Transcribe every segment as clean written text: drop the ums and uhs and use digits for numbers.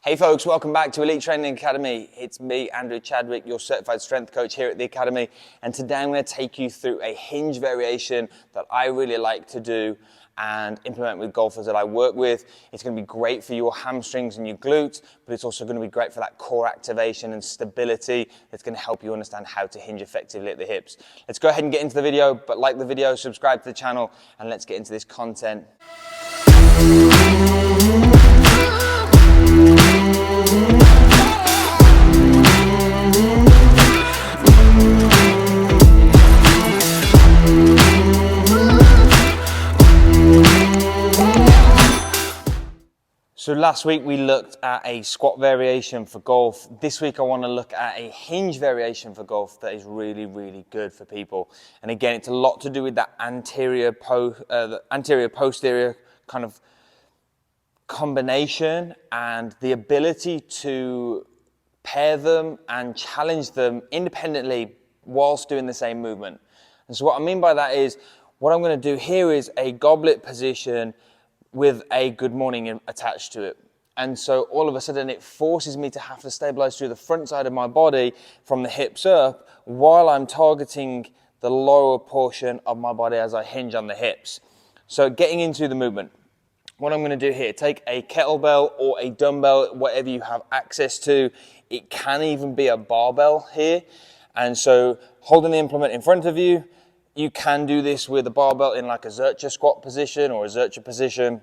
Hey folks, welcome back to Elite Training Academy. It's me, Andrew Chadwick, your certified strength coach here at the Academy. And today I'm going to take you through a hinge variation that I really like to do and implement with golfers that I work with. It's going to be great for your hamstrings and your glutes, but it's also going to be great for that core activation and stability. It's going to help you understand how to hinge effectively at the hips. Let's go ahead and get into the video, but like the video, subscribe to the channel, and let's get into this content. So last week we looked at a squat variation for golf. This week I want to look at a hinge variation for golf that is really, really good for people. And again, it's a lot to do with that anterior-posterior kind of combination and the ability to pair them and challenge them independently whilst doing the same movement. And so what I mean by that is, what I'm going to do here is a goblet position with a good morning attached to it. And so all of a sudden it forces me to have to stabilize through the front side of my body from the hips up while I'm targeting the lower portion of my body as I hinge on the hips. So getting into the movement. What I'm going to do here, take a kettlebell or a dumbbell, whatever you have access to. It can even be a barbell here. And so holding the implement in front of you, you can do this with a barbell in like a Zercher squat position or a Zercher position.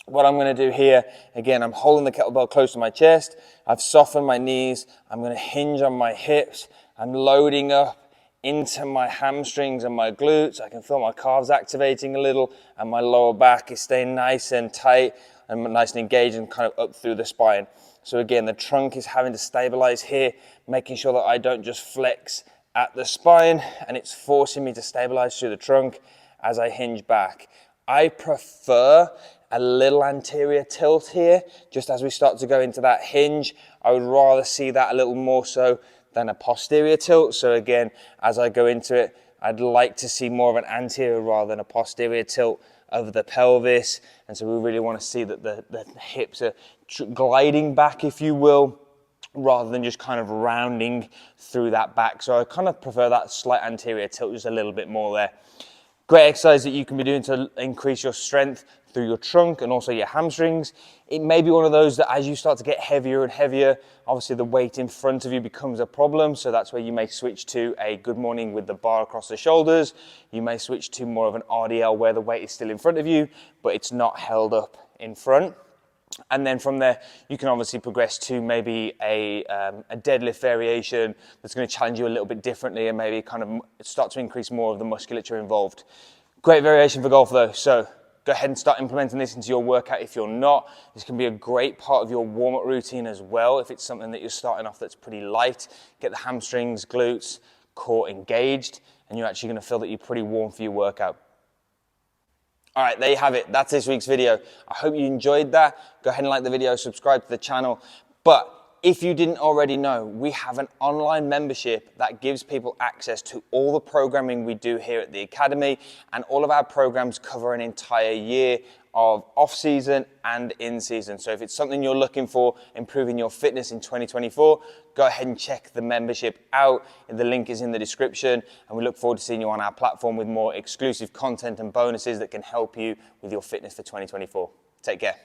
What I'm going to do here, again, I'm holding the kettlebell close to my chest. I've softened my knees. I'm going to hinge on my hips. I'm loading up into my hamstrings and my glutes. I can feel my calves activating a little, and my lower back is staying nice and tight and nice and engaged and kind of up through the spine. So again, the trunk is having to stabilize here, making sure that I don't just flex at the spine, and it's forcing me to stabilize through the trunk as I hinge back. I prefer a little anterior tilt here, just as we start to go into that hinge. I would rather see that a little more so than a posterior tilt. So again, as I go into it, I'd like to see more of an anterior rather than a posterior tilt of the pelvis. And so we really want to see that the hips are gliding back, if you will, rather than just kind of rounding through that back. So I kind of prefer that slight anterior tilt just a little bit more there. Great exercise that you can be doing to increase your strength through your trunk and also your hamstrings. It may be one of those that as you start to get heavier and heavier, obviously the weight in front of you becomes a problem. So that's where you may switch to a good morning with the bar across the shoulders. You may switch to more of an RDL where the weight is still in front of you, but it's not held up in front. And then from there, you can obviously progress to maybe a deadlift variation that's going to challenge you a little bit differently and maybe kind of start to increase more of the musculature involved. Great variation for golf though. So go ahead and start implementing this into your workout if you're not. This can be a great part of your warm-up routine as well if it's something that you're starting off that's pretty light. Get the hamstrings, glutes, core engaged, and you're actually going to feel that you're pretty warm for your workout. All right, there you have it. That's this week's video. I hope you enjoyed that. Go ahead and like the video, subscribe to the channel. But if you didn't already know, we have an online membership that gives people access to all the programming we do here at the Academy, and all of our programs cover an entire year of off-season and in-season. So if it's something you're looking for, improving your fitness in 2024, go ahead and check the membership out. The link is in the description, and we look forward to seeing you on our platform with more exclusive content and bonuses that can help you with your fitness for 2024. Take care.